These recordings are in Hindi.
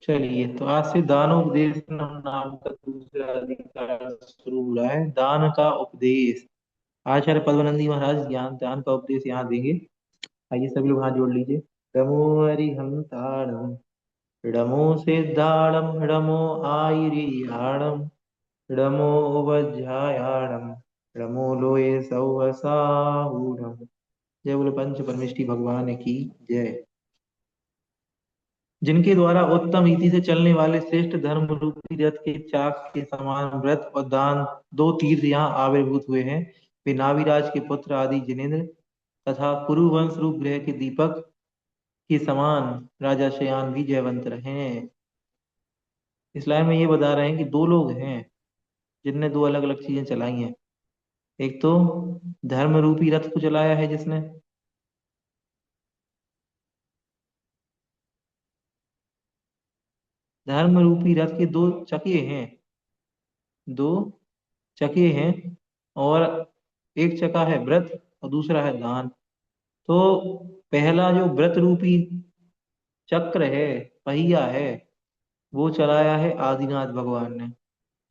चलिए, तो आज से दानोपदेश नाम का दूसरा अधिकार शुरू हुआ है। दान का उपदेश। आचार्य पद्मनंदी महाराज ज्ञान दान का उपदेश यहाँ देंगे। आइए सभी लोग हाथ जोड़ लीजिए। नमो हरिहंताणम, नमो सिद्धाणम, नमो आयरियाणम, नमो वज्रायाणम, नमो लोये सौवसाहूणम। जय बोले पंच परमेष्टि भगवान की जय। जिनके द्वारा उत्तम रीति से चलने वाले श्रेष्ठ धर्म रूपी रथ के चाक के समान व्रत और दान दो तीर्थ यहाँ आविर्भूत हुए हैं। वे नाविराज के पुत्र आदि जिनेन्द्र तथा कुरु वंश रूप ग्रह के दीपक के समान राजा शयान भी जयवंत रहे हैं। इस लाइन में ये बता रहे हैं कि दो लोग हैं जिनने दो अलग अलग चीजें चलाई हैं। एक तो धर्म रूपी रथ को चलाया है जिसने, धर्म रूपी रथ के दो चके हैं, दो चके हैं, और एक चका है व्रत और दूसरा है दान। तो पहला जो व्रत रूपी चक्र है, पहिया है, वो चलाया है आदिनाथ भगवान ने,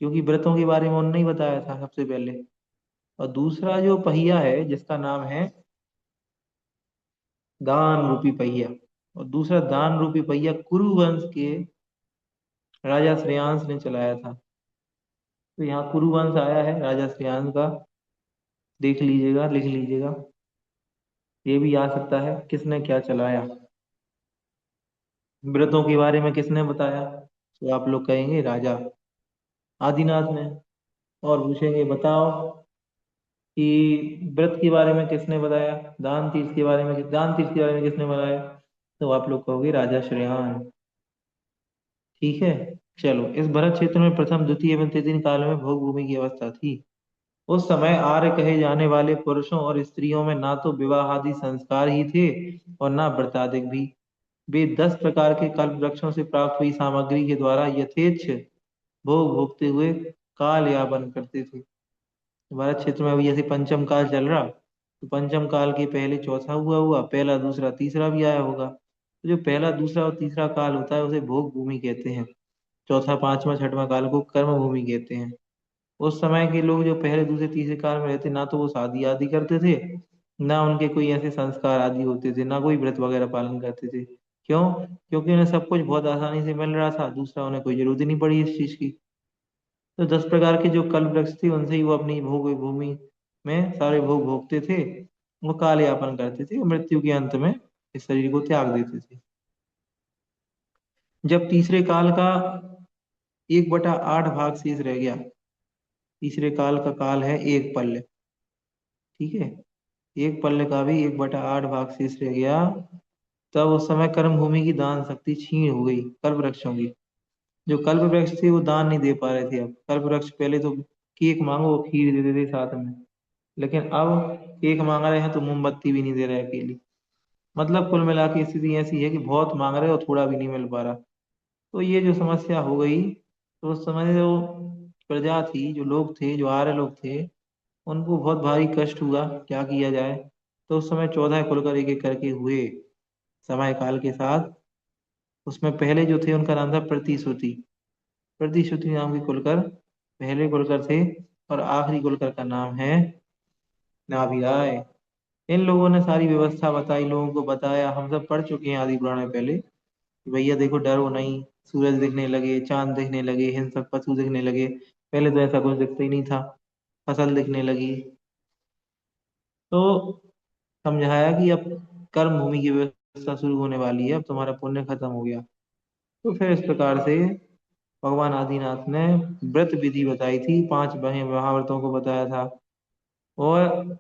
क्योंकि व्रतों के बारे में उन्होंने ही बताया था सबसे पहले। और दूसरा जो पहिया है जिसका नाम है दान रूपी पहिया, और दूसरा दान रूपी पहिया कुरु वंश के राजा श्रेयांश ने चलाया था। तो यहाँ कुरु वंश आया है राजा श्रेयांश का, देख लीजिएगा, लिख लीजिएगा। ये भी आ सकता है किसने क्या चलाया, व्रतों के बारे में किसने बताया, तो आप लोग कहेंगे राजा आदिनाथ ने। और पूछेंगे बताओ कि व्रत के बारे में किसने बताया, दान तीर्थ के बारे में, दान तीर्थ के बारे में किसने बताया, तो आप लोग कहोगे राजा श्रेयान। ठीक है। चलो, इस भरत क्षेत्र में प्रथम द्वितीय एवं तृतीय काल में भोग भूमि की अवस्था थी। उस समय आर्य कहे जाने वाले पुरुषों और स्त्रियों में ना तो विवाह आदि संस्कार ही थे और ना व्रताधिक भी। वे 10 प्रकार के कल्प वृक्षों से प्राप्त हुई सामग्री के द्वारा यथेच्छ भोग भोगते हुए काल यापन करते थे। भारत क्षेत्र में अभी जैसे पंचम काल चल रहा, तो पंचम काल के पहले चौथा हुआ हुआ, पहला दूसरा तीसरा भी आया होगा। तो जो पहला दूसरा और तीसरा काल होता है उसे भोग भूमि कहते हैं। चौथा पांचवा छठवां काल को कर्म भूमि कहते हैं। उस समय के लोग जो पहले दूसरे तीसरे काल में रहते, ना तो वो शादी आदि करते थे, ना उनके कोई ऐसे संस्कार आदि होते थे, ना कोई व्रत वगैरह पालन करते थे। क्यों? क्योंकि उन्हें सब कुछ बहुत आसानी से मिल रहा था, दूसरा उन्हें कोई जरूरत ही नहीं पड़ी इस चीज की। तो 10 प्रकार के जो कल्प वृक्ष थे उनसे ही वो अपनी भोग भूमि में सारे भोग भोगते थे। वो काल यापन करते थे, मृत्यु के अंत में इस शरीर को त्याग देते थे। जब तीसरे काल का 1/8 भाग शेष रह गया, तीसरे काल का काल है एक पल्ले, ठीक है, एक पल्ले का भी 1/8 भाग शेष रह गया। तब उस समय कर्म भूमि की दान शक्ति छीन हो गई कल्प वृक्षों की। जो कल्प वृक्ष थे वो दान नहीं दे पा रहे थे। अब कल्प वृक्ष पहले तो केक मांगो वो खीर दे देते साथ में, लेकिन अब केक मांग रहे हैं तो मोमबत्ती भी नहीं दे रहे अकेली। मतलब कुल मिला के स्थिति ऐसी है कि बहुत मांग रहे हो और थोड़ा भी नहीं मिल पा रहा। तो ये जो समस्या हो गई, तो उस समय जो प्रजा थी, जो लोग थे, जो आर्य लोग थे, उनको बहुत भारी कष्ट हुआ, क्या किया जाए। तो उस समय 14 कुलकर एक एक करके हुए समय काल के साथ। उसमें पहले जो थे उनका नाम था प्रतिश्रुति। प्रतिश्रुति नाम के कुलकर पहले कुलकर थे, और आखिरी कुलकर का नाम है नाभिराय। इन लोगों ने सारी व्यवस्था बताई, लोगों को बताया। हम सब पढ़ चुके हैं आदि पुराण में पहले कि भैया देखो डरो नहीं, सूरज दिखने लगे, चांद दिखने लगे, हिंसक पशु दिखने लगे। पहले तो ऐसा कुछ दिखता ही नहीं था। फसल दिखने लगी। तो समझाया कि अब कर्म भूमि की व्यवस्था शुरू होने वाली है, अब तुम्हारा पुण्य खत्म हो गया। तो फिर इस प्रकार से भगवान आदिनाथ ने व्रत विधि बताई थी, 5 महाव्रतों को बताया था। और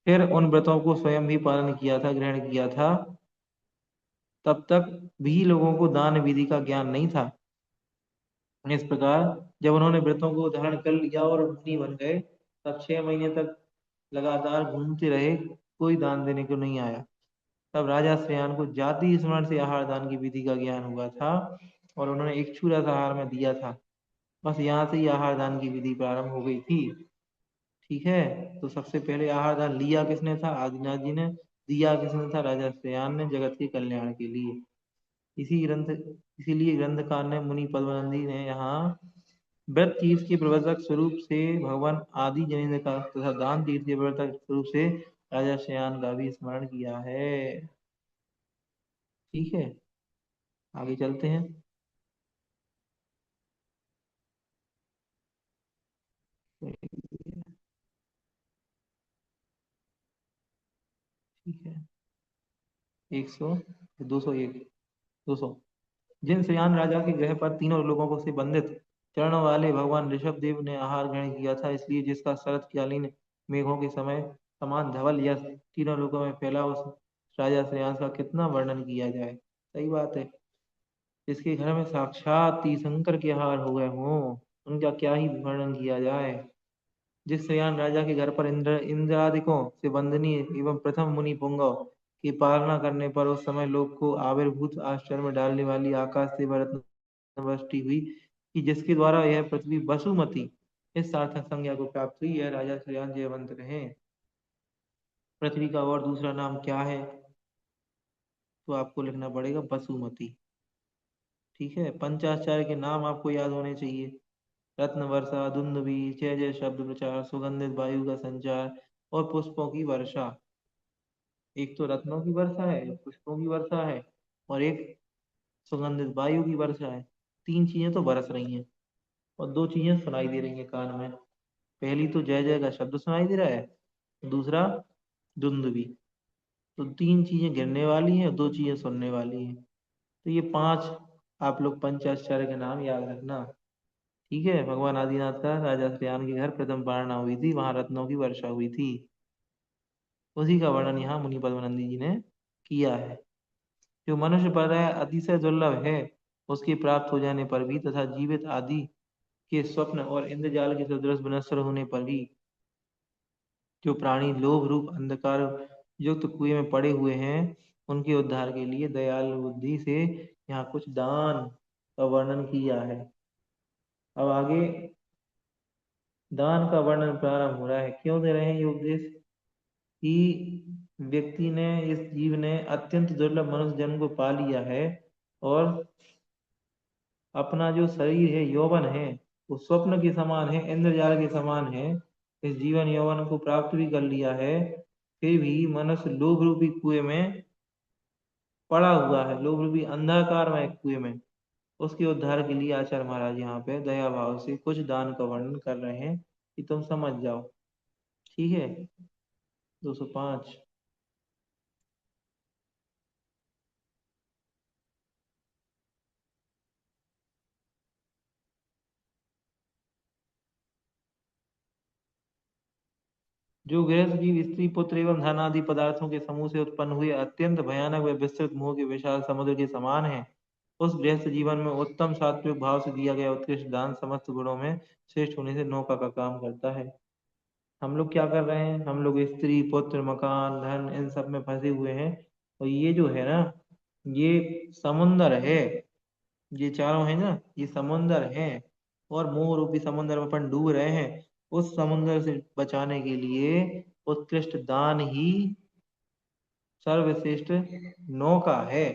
फिर उन व्रतों को स्वयं भी पालन किया था, ग्रहण किया था। तब तक भी लोगों को दान विधि का ज्ञान नहीं था। इस प्रकार जब उन्होंने व्रतों को धारण कर लिया और मुनि बन गए, तब 6 महीने तक लगातार घूमते रहे, कोई दान देने को नहीं आया। तब राजा श्रेयान को जाति स्मरण से आहार दान की विधि का ज्ञान हुआ था, और उन्होंने इक्षुरस आहार में दिया था। बस यहाँ से ही आहार दान की विधि प्रारंभ हो गई थी। ठीक है। तो सबसे पहले आहार दान लिया किसने था? आदिनाथ जी ने। दिया किसने था? राजा श्रेयान ने, जगत के कल्याण के लिए। इसी ग्रंथ इसीलिए ग्रंथकार ने मुनि पद्मानंदी ने यहाँ व्रत तीर्थ के प्रवर्तक स्वरूप से भगवान आदि जनेन्द्र का तथा दान तीर्थ के प्रवर्तक स्वरूप से राजा शयान का भी स्मरण किया है। ठीक है, आगे चलते हैं। ठीक है, 100, 201, 200। जिन श्रेयान राजा के ग्रह पर तीनों लोगों से बंधित चरणों वाले भगवान ऋषभ देव ने आहार ग्रहण किया था, इसलिए जिसका शरतकालीन मेघों के समय समान धवल यश तीनों लोगों में फैला, उस राजा श्रेयांस का कितना वर्णन किया जाए। सही बात है। जिसके घर में साक्षात तीर्थंकर के आहार हो गए हों, उनका क्या ही वर्णन किया जाए। जिस श्रेयान राजा के घर पर इंद्रादिकों से वंदनीय एवं प्रथम मुनि पुंगव की पालना करने पर उस समय लोग को आविर्भूत आश्चर्य में डालने वाली आकाश से वृष्टि हुई, कि जिसके द्वारा यह पृथ्वी वसुमती इस सार्थक संज्ञा को प्राप्त हुई, यह राजा श्रेयान जयवंत रहे। पृथ्वी का और दूसरा नाम क्या है? तो आपको लिखना पड़ेगा वसुमती। ठीक है, पंचाचार्य के नाम आपको याद होने चाहिए। रत्न वर्षा, धुंधुभी, जय जय शब्द प्रचार, सुगंधित वायु का संचार और पुष्पों की वर्षा। एक तो रत्नों की वर्षा है, एक पुष्पों की वर्षा है, और एक सुगंधित वायु की वर्षा है। तीन चीजें तो बरस रही हैं और दो चीजें सुनाई दे रही हैं कान में। पहली तो जय जय का शब्द सुनाई दे रहा है, दूसरा धुंधुभी। तो तीन चीजें गिरने वाली हैं, दो चीजें सुनने वाली हैं। तो ये पांच आप लोग पंचाक्षर के नाम याद रखना। ठीक है, भगवान आदिनाथ का राजा श्रेयान के घर प्रथम पारणा हुई थी, वहां रत्नों की वर्षा हुई थी। उसी का वर्णन यहाँ मुनि पद्मनंदी जी ने किया है। जो मनुष्य पर अतिशय दुर्लभ है, उसके प्राप्त हो जाने पर भी तथा जीवित आदि के स्वप्न और इंद्रजाल के सदृश विनश्वर होने पर भी, जो प्राणी लोभ रूप अंधकार युक्त कुएं में पड़े हुए हैं, उनके उद्धार के लिए दयालु बुद्धि से यहाँ कुछ दान का वर्णन किया है। अब आगे दान का वर्णन प्रारंभ हो रहा है। क्यों दे रहे हैं ये उपदेश? कि व्यक्ति ने, इस जीव ने अत्यंत दुर्लभ मनुष्य जन्म को पा लिया है, और अपना जो शरीर है, यौवन है, वो स्वप्न के समान है, इंद्रजाल के समान है। इस जीवन यौवन को प्राप्त भी कर लिया है, फिर भी मनुष्य लोभ रूपी कुएं में पड़ा हुआ है, लोभ रूपी अंधकार में कुएं में। उसके उद्धार के लिए आचार्य महाराज यहाँ पे दया भाव से कुछ दान का वर्णन कर रहे हैं, कि तुम समझ जाओ। ठीक है, 205। जो गृहस्थ जीव स्त्री पुत्र एवं धन आदि पदार्थों के समूह से उत्पन्न हुए अत्यंत भयानक व विस्तृत मोह के विशाल समुद्र के समान है, उस गृहस्थ जीवन में उत्तम सात्विक भाव से दिया गया उत्कृष्ट दान समस्त गुणों में श्रेष्ठ होने से नौका का काम करता है। हम लोग क्या कर रहे हैं? हम लोग स्त्री पुत्र मकान धन इन सब में फंसे हुए हैं, और ये जो है ना, ये समुंदर है। ये चारों है ना, ये समुंदर है, और मोह रूपी समुंदर में अपन डूब रहे हैं। उस समुंदर से बचाने के लिए उत्कृष्ट दान ही सर्वश्रेष्ठ नौका है।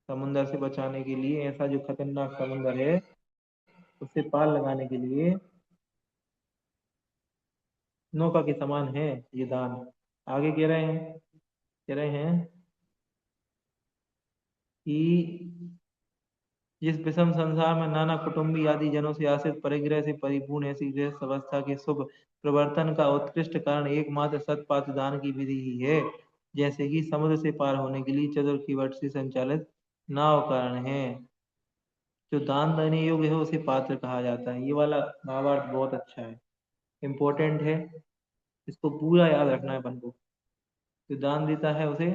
समुंदर से बचाने के लिए, ऐसा जो खतरनाक समुंदर है, उससे पार लगाने के लिए नौका के समान है ये दान। आगे कह रहे हैं, कह रहे हैं कि जिस विषम संसार में नाना कुटुंबी आदि जनों से आश्रित परिग्रह से परिपूर्ण ऐसी गृहस्थ अवस्था के शुभ प्रवर्तन का उत्कृष्ट कारण एकमात्र सतपात्र दान की विधि ही है। जैसे कि समुद्र से पार होने के लिए चतुर की वट से संचालित नाव कारण है। जो दान देने योग्य है उसे पात्र कहा जाता है। ये वाला भावार्थ बहुत अच्छा है, इम्पोर्टेंट है, इसको पूरा याद रखना है अपन को। जो दान देता है उसे,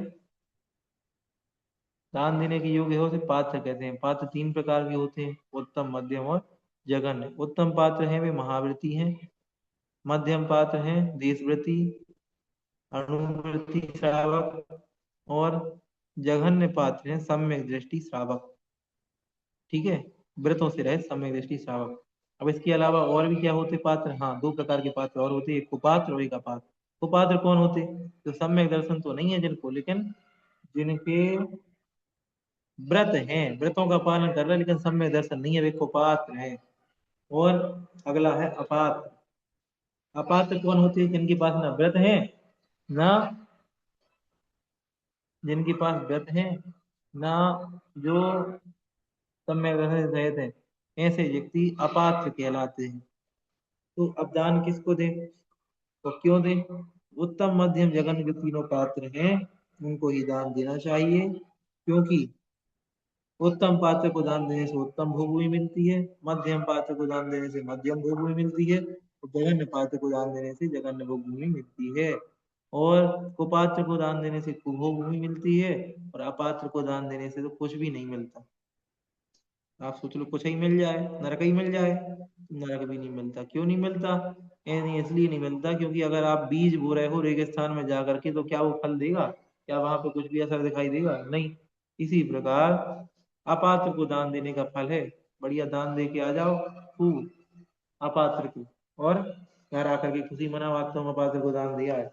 दान देने के योग्य है उसे पात्र कहते हैं। पात्र तीन प्रकार के होते हैं, उत्तम मध्यम और जघन्य। उत्तम पात्र हैं वे महाव्रती हैं, मध्यम पात्र हैं देशव्रती अणुव्रती श्रावक, और जघन्य पात्र हैं सम्यक दृष्टि श्रावक। ठीक है, व्रतों से रहे सम्यक दृष्टि श्रावक। अब इसके अलावा और भी क्या होते पात्र? हाँ, दो प्रकार के पात्र और होते, एक कुपात्र और एक अपात्र। कुपात्र कौन होते? जो सम्यक दर्शन तो नहीं है जिनको, लेकिन जिनके व्रत हैं, व्रतों का पालन कर रहा है, लेकिन सम्यक दर्शन नहीं है, वे कुपात्र है। और अगला है अपात्र। अपात्र कौन होते हैं? जिनके पास ना व्रत है, ना जिनके पास व्रत है, ना जो सम्यक दर्शन से रहित है, ऐसे व्यक्ति अपात्र कहलाते हैं। तो अब दान किसको दे तो क्यों दे? उत्तम मध्यम जघन्य जो तीनों पात्र हैं, उनको ही दान देना चाहिए, क्योंकि उत्तम पात्र को दान देने से उत्तम भोग भी मिलती है, मध्यम पात्र को दान देने से मध्यम भोग भी मिलती है, और जघन्य पात्र को दान देने से जघन्य भोग भी मिलती है। और कुपात्र को दान देने से कुभोग भी मिलती है, और अपात्र को दान देने से तो कुछ भी नहीं मिलता। आप सोच लो, कुछ ही मिल जाए, नरक ही मिल जाए, नरक भी नहीं मिलता। क्यों नहीं मिलता? ये नहीं, इसलिए नहीं मिलता क्योंकि अगर आप बीज बो रहे हो रेगिस्तान में जाकर के, तो क्या वो फल देगा? क्या वहां पे कुछ भी असर दिखाई देगा? नहीं। इसी प्रकार अपात्र को दान देने का फल है, बढ़िया दान दे के आ जाओ खूब अपात्र को, और घर आकर के खुशी मनाओ, आज तुम अपात्र को दान दिया है।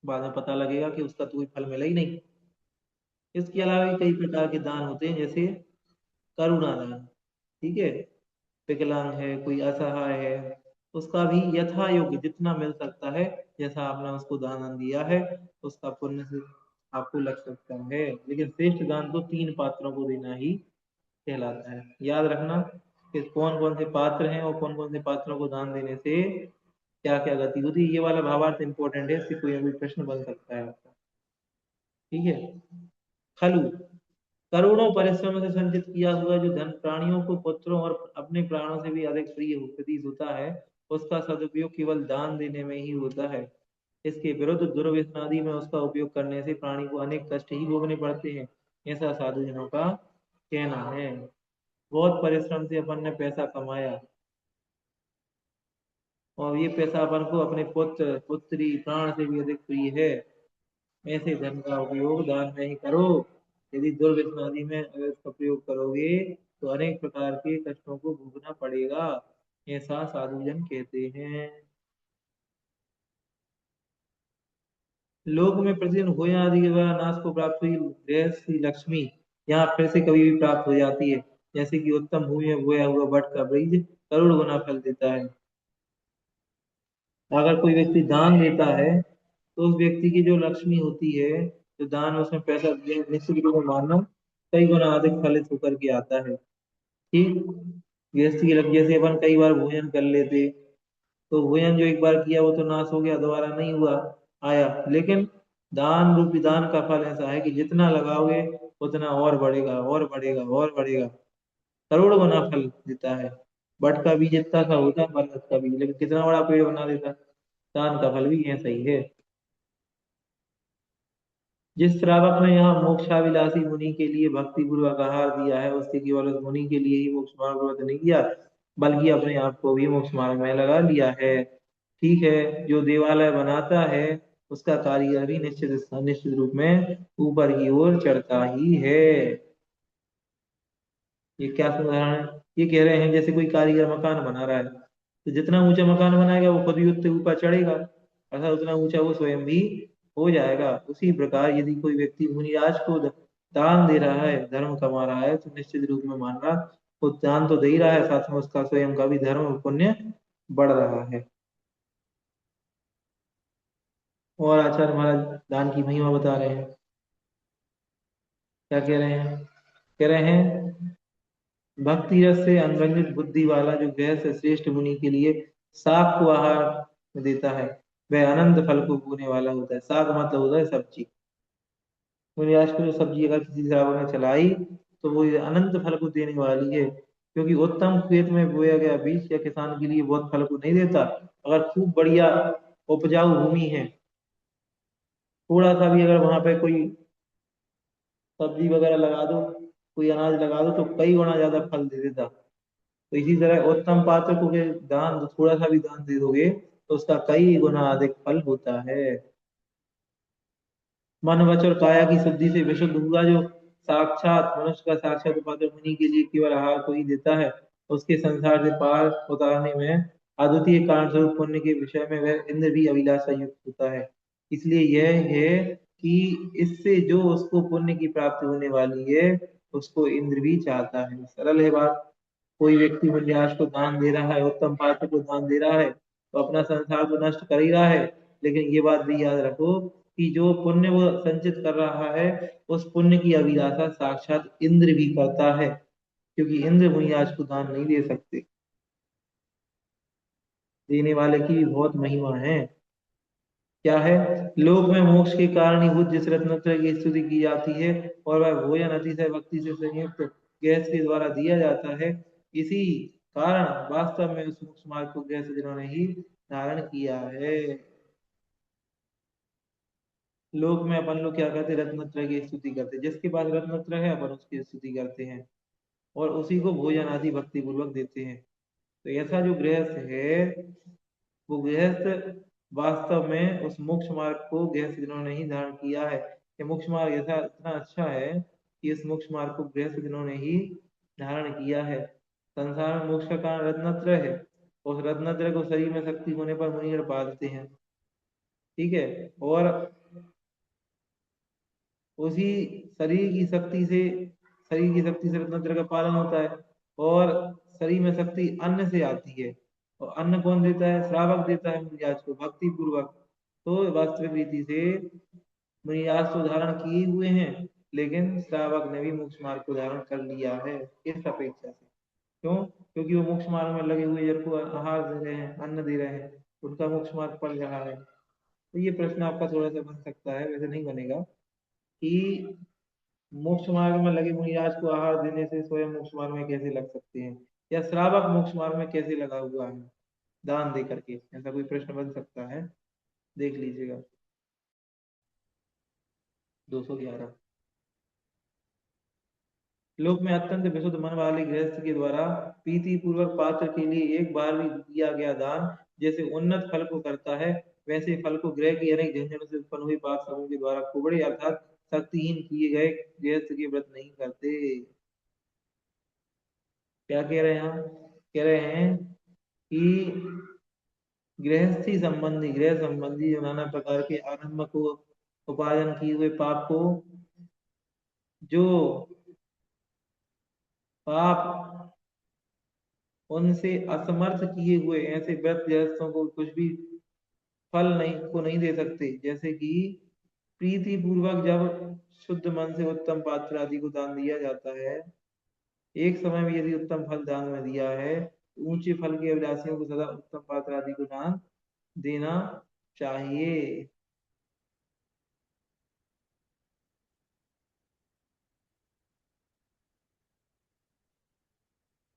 बाद में पता लगेगा कि उसका तो कोई फल मिला ही नहीं। इसके अलावा भी कई प्रकार के दान होते हैं, जैसे करुणा दान। ठीक है, विकलांग है, कोई असहाय है, उसका भी यथा योग्य जितना मिल सकता है, जैसा आपने उसको दान दिया है, उसका पुण्य से आपको लग सकता है। लेकिन श्रेष्ठ दान तो तीन पात्रों को देना ही कहलाता है। याद रखना कि कौन कौन से पात्र हैं, और कौन कौन से पात्रों को दान देने से क्या क्या गति होती है। ये वाला भावार्थ इंपॉर्टेंट है, इससे कोई भी प्रश्न बन सकता है आपका। ठीक है। खलु, करोड़ों परिश्रम से संचित किया हुआ जो धन प्राणियों को पुत्रों और अपने प्राणों से भी अधिक प्रिय प्रतीत होता है, उसका सदुपयोग केवल दान देने में ही होता है। इसके विरुद्ध दुर्व्यसनादि में उसका उपयोग करने से प्राणी को अनेक कष्ट ही भोगने पड़ते हैं, ऐसा साधु जनों का कहना है। बहुत परिश्रम से अपन ने पैसा कमाया, और ये पैसा अपन को अपने पुत्र पुत्री प्राण से भी अधिक प्रिय है, ऐसे धन का उपयोग दान में ही करो। यदि दुर्व्यसनादि में अगर इसका प्रयोग करोगे, तो अनेक प्रकार के कष्टों को भोगना पड़ेगा, ऐसा साधुजन कहते हैं। लोक में प्रतिदिन भोजन आदि के द्वारा नाश को प्राप्त हुई गृहस्थी लक्ष्मी यहाँ फिर से कभी भी प्राप्त हो जाती है। जैसे कि उत्तम भूमि में बोया हुआ वट का बीज करोड़ गुना फल देता है। अगर कोई व्यक्ति दान देता है, तो उस व्यक्ति की जो लक्ष्मी होती है, जो दान उसमें पैसा निश्चित रूप में मानना कई गुना अधिक फलित होकर के आता है। ठीक, गृहस्थी की लग जैसे अपन कई बार भोजन कर लेते, तो भोजन जो एक बार किया वो तो नाश हो गया, दोबारा नहीं हुआ आया। लेकिन दान रूपी दान का फल ऐसा है कि जितना लगाओगे उतना और बढ़ेगा और बढ़ेगा और बढ़ेगा, करोड़ गुना फल देता है। बट का बीज इतना सा होता है, बरगद का बीज, लेकिन कितना बड़ा पेड़ बना देता है। दान का फल भी ऐसा ही है। जिस श्रावक ने यहाँ मोक्षाभिलाषी मुनि के लिए भक्ति पूर्वक आहार दिया है, उससे केवल उस मुनि के लिए ही मोक्ष मार्ग व्रत नहीं किया, बल्कि अपने आप को भी मोक्ष मार्ग में लगा लिया है। ठीक है, जो देवालय बनाता है, उसका कारीगर भी निश्चित निश्चित रूप में ऊपर की ओर चढ़ता ही है। ये क्या उदाहरण है? ये कह रहे हैं जैसे कोई कारीगर मकान बना रहा है, तो जितना ऊंचा मकान बनाएगा वो खुद ही उतने ऊपर चढ़ेगा, अर्थात उतना ऊंचा वो स्वयं भी हो जाएगा। उसी प्रकार यदि कोई व्यक्ति मुनिराज को दान दे रहा है, धर्म कमा रहा है, तो निश्चित रूप में मान रहा वो दान तो दे ही रहा है, साथ में उसका स्वयं का भी धर्म और पुण्य बढ़ रहा है। और आचार्य महाराज दान की महिमा बता रहे हैं। क्या कह रहे हैं? कह रहे हैं भक्ति रस से अनरंजित बुद्धि वाला जो गृहस्थ श्रेष्ठ मुनि के लिए साग को आहार देता है, वह अनंत फल को भोगने वाला होता है। साग मतलब होता है सब्जी। मुनि आज को जो सब्जी अगर किसी श्रावक ने चलाई, तो वो ये अनंत फल को देने वाली है, क्योंकि उत्तम खेत में बोया गया बीज या किसान के लिए बहुत फल को नहीं देता। अगर खूब बढ़िया उपजाऊ भूमि है, थोड़ा सा भी अगर वहां पे कोई सब्जी वगैरह लगा दो, कोई अनाज लगा दो, तो कई गुना ज्यादा फल दे देता। तो इसी तरह उत्तम पात्र को के दान थोड़ा सा भी दान दे दोगे, तो उसका कई गुना अधिक फल होता है। मन वचन और काया की शुद्धि से विशुद्ध हुआ जो साक्षात मनुष्य का साक्षात उपास्य मुनि के लिए केवल आहार को ही देता है, उसके संसार से पार उतारने में अद्वितीय कारण स्वरूप पुण्य के विषय में वह इंद्र भी अभिलाषा युक्त होता है। इसलिए यह है कि इससे जो उसको पुण्य की प्राप्ति होने वाली है उसको इंद्र भी चाहता है। सरल है बात। कोई व्यक्ति पुण्याश को दान दे रहा है, उत्तम पात्र को दान दे रहा है, तो अपना संसार तो नष्ट कर ही रहा है, लेकिन ये बात भी याद रखो कि जो पुण्य वो संचित कर रहा है उस पुण्य की अभिलाषा साक्षात इंद्र भी करता है, क्योंकि इंद्र पुण्याश को दान नहीं दे सकते। देने वाले की भी बहुत महिमा है। क्या है? लोक में मोक्ष के कारणीभूत जिस रत्नत्रय की स्तुति की जाती है और वह भोजन अतिशय भक्ति से संयुक्त गैस के द्वारा दिया जाता है, इसी कारण वास्तव में उस मोक्ष मार्ग को गैस जिन्होंने ही धारण किया है। लोक में अपन लोग क्या करते हैं? रत्नत्रय की स्तुति करते हैं। जिसके पास रत्नत्रय है अपन उसकी स्तुति करते हैं और उसी को भोजन आदि भक्ति पूर्वक देते हैं। तो ऐसा जो गृहस्थ है वो गृहस्थ वास्तव में उस मोक्ष मार्ग को गृहस्थ जिन्होंने ही धारण किया है। ये मोक्ष मार्ग ऐसा इतना अच्छा है कि इस मोक्ष मार्ग को गृहस्थ जिन्होंने ही धारण किया है। संसार में मोक्ष का कारण रत्नत्रय है। उस रत्नत्रय को शरीर में शक्ति होने पर मुनिगण पाते हैं। ठीक है। और उसी शरीर की शक्ति से शरीर की शक्ति से रत्नत्रय का पालन होता है। और शरीर में शक्ति अन्न से आती है। और अन्न कौन देता है? श्रावक देता है मुनिराज को भक्ति पूर्वक। तो वास्तविक रीति से मुनिराज तो धारण किए हुए हैं, लेकिन श्रावक ने भी मोक्ष मार्ग को धारण कर लिया है इस अपेक्षा से। क्यों? क्योंकि वो मोक्ष मार्ग में लगे हुए जन को आहार दे रहे हैं, अन्न दे रहे हैं, उनका मोक्ष मार्ग पड़ रहा है। तो ये प्रश्न आपका थोड़ा सा बन सकता है, वैसे नहीं बनेगा, कि मोक्ष मार्ग में लगे मुनिराज को आहार देने से स्वयं मोक्ष मार्ग में कैसे लग सकते हैं, या श्रावक मोक्ष मार्ग में कैसे लगा हुआ है दान दे करके, ऐसा कोई प्रश्न बन सकता है। देख लीजिएगा। 211। लोक में अत्यंत विशुद्ध मन वाले गृहस्थ के द्वारा प्रीति पूर्वक पात्र के लिए एक बार भी दिया गया दान जैसे उन्नत फल को करता है, वैसे फल को ग्रह की अनेक झंझटों से उत्पन्न हुई पाप समूह के द्वारा कुबड़े अर्थात शक्तिहीन किए गए गृहस्थ के व्रत नहीं करते। क्या कह रहे हैं हम? कह रहे हैं कि गृहस्थी संबंधी गृह संबंधी जो नाना प्रकार के आरंभ को उपार्जन किए हुए पाप को, जो पाप उनसे असमर्थ किए हुए ऐसे व्रत गृहस्थों को कुछ भी फल नहीं दे सकते। जैसे कि प्रीति पूर्वक जब शुद्ध मन से उत्तम पात्र आदि को दान दिया जाता है, एक समय में यदि उत्तम फल दान में दिया है, तो ऊंचे फल के अभिलाषियों को सदा उत्तम पात्र आदि को दान देना चाहिए।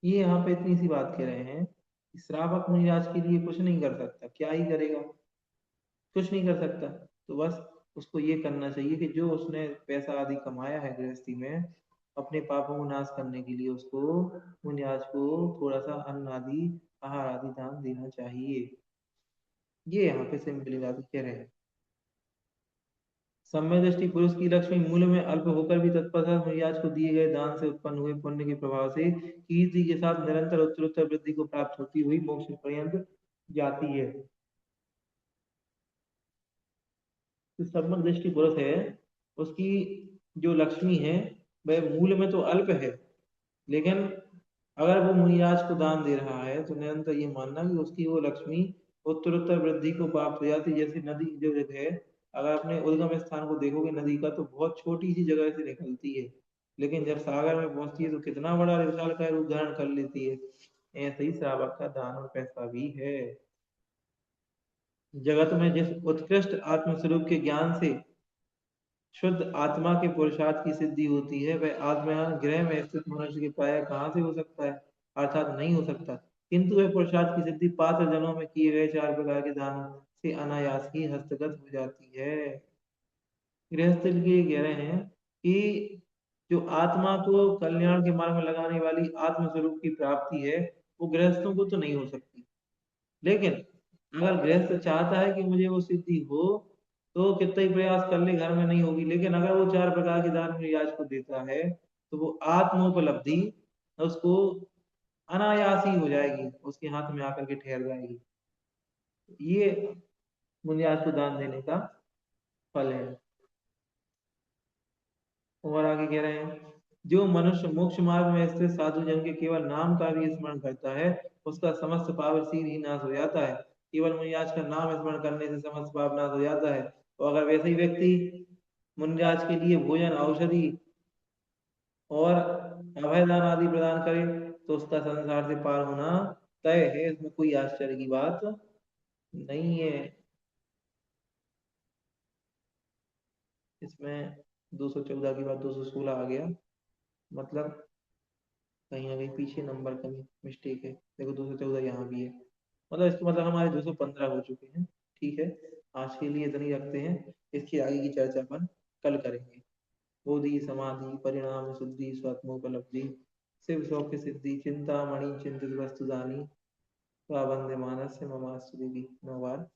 ये यहाँ पे इतनी सी बात कह रहे हैं कि श्रावक मुनिराज के लिए कुछ नहीं कर सकता, क्या ही करेगा? कुछ नहीं कर सकता। तो बस उसको ये करना चाहिए कि जो उसने पैसा आदि कमाया है गृहस्थी में, अपने पापों को नाश करने के लिए उसको मुनिराज को थोड़ा सा अन्न आदि आहार आदि दान देना चाहिए। ये यहाँ पे सिंपली बात कह रहे हैं। सम्य दृष्टि पुरुष की लक्ष्मी मूल में अल्प होकर भी तत्पश्चात मुनिराज को दिए गए दान से उत्पन्न हुए पुण्य के प्रभाव से कीर्ति के साथ निरंतर उत्तरोत्तर वृद्धि को प्राप्त होती हुई मोक्ष पर्यंत जाती है। जो सम्यक दृष्टि पुरुष है उसकी जो लक्ष्मी है वह मूल में तो अल्प है, लेकिन अगर वो मुनिराज को दान दे रहा है तो निरंतर ये मानना कि उसकी वो लक्ष्मी उत्तरोत्तर वृद्धि को प्राप्त हो जाती है। जैसे नदी जो जगह है, अगर अपने उद्गम स्थान को देखोगे नदी का, तो बहुत छोटी सी जगह से निकलती है, लेकिन जब सागर में पहुंचती है तो कितना बड़ा विशाल का रूप धारण कर लेती है। ऐसे ही श्रावक का दान और पैसा भी है। जगत में जिस उत्कृष्ट आत्मस्वरूप के ज्ञान से शुद्ध आत्मा के पुरुषार्थ की सिद्धि होती है, वह आत्मा ग्रह में स्थित मनुष्य के प्राय कहाँ से हो सकता है? अर्थात नहीं हो सकता। किंतु वह पुरुषार्थ की सिद्धि पात्र जनों में किए गए चार प्रकार के दानों से अनायास ही हस्तगत हो जाती है। गृहस्थ के कह रहे हैं कि जो आत्मा को कल्याण के मार्ग में लगाने वाली आत्म स्वरूप की प्राप्ति है, वो गृहस्थों को तो नहीं हो सकती। लेकिन अगर गृहस्थ चाहता है कि मुझे वो सिद्धि हो, तो कितना ही प्रयास कर ले घर में नहीं होगी, लेकिन अगर वो चार प्रकार के दान रियाज को देता है तो वो आत्मोपलब्धि उसको अनायास ही हो जाएगी, उसके हाथ में आकर के ठहर जाएगी। ये मुनियाज को दान देने का फल है। और आगे कह रहे हैं, जो मनुष्य मोक्ष मार्ग में स्थित साधु जन के केवल नाम का भी स्मरण करता है, उसका समस्त पाप शीघ्र ही नाश हो जाता है। केवल मुनिराज का नाम स्मरण करने से समस्त पाप नाश हो जाता है। और अगर वैसे ही व्यक्ति मुनिराज के लिए भोजन, औषधि और अभयदान आदि प्रदान करे तो उसका संसार से पार होना तय है। इसमें कोई आश्चर्य की बात नहीं है। इसमें 214 की बात 216 आ गया, मतलब कहीं ना कहीं पीछे नंबर का मिस्टेक है। देखो 214 यहाँ भी है, मतलब इसका मतलब हमारे 215 हो चुके हैं। ठीक है, आज के लिए इतनी ही रखते हैं। इसकी आगे की चर्चा अपन कल करेंगे। बोधि समाधि परिणाम शुद्धि स्वात्मोपलब्धि शिव सौख्य सिद्धि चिंतामणि चिंतित वस्तु दानी प्रबंध मानस ममास्तु। नवार।